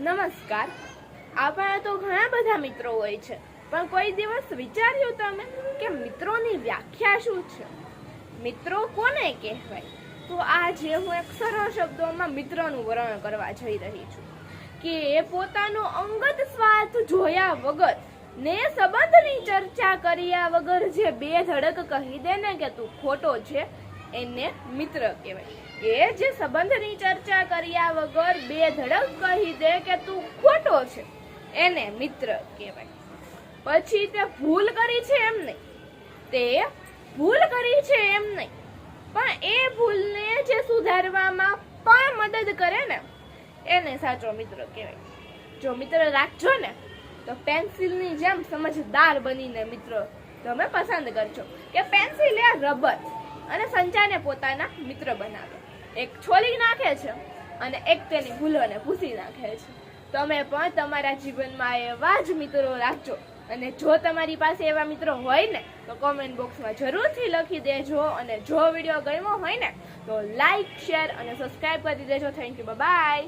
નમસ્કાર. આપણા તો ઘણા બધા મિત્રો હોય છે, પણ કોઈ દિવસ વિચાર્યું તમે કે મિત્રોની વ્યાખ્યા શું છે? મિત્રો કોને કહેવાય? તો આજે હું એક સરળ શબ્દોમાં મિત્રનું વર્ણન કરવા જઈ રહી છું કે એ પોતાનો અંગત સ્વાર્થ જોયા વગર ને સંબંધની ચર્ચા કર્યા વગર જે બે ધડક કહી દે ને કે તું ખોટો છે, એને મિત્ર કહેવાય. એ જે સંબંધની ચર્ચા કર્યા વગર બે ધડક કહી દે કે તું ખોટો છે, એને મિત્ર કહેવાય. પછી તે ભૂલ કરી છે એમ નહીં, પણ એ ભૂલને જે સુધારવામાં પણ મદદ કરે ને, એને સાચો મિત્ર કહેવાય. જો મિત્ર રાખજો ને તો પેન્સિલની જેમ સમજદાર બનીને મિત્રો તમે પસંદ કરજો કે પેન્સિલ એ રબર અને સંચાને પોતાના મિત્ર બનાવે. એક છોલી નાખે છે અને એક તેની ભૂલોને ભૂસી નાખે છે. તમે પણ તમારા જીવનમાં એવા જ મિત્રો રાખજો. અને જો તમારી પાસે એવા મિત્રો હોય ને તો કોમેન્ટ બોક્સમાં જરૂરથી લખી દેજો. અને જો વિડીયો ગમ્યો હોય ને તો લાઈક, શેર અને સબસ્ક્રાઇબ કરી દેજો. Thank you, by.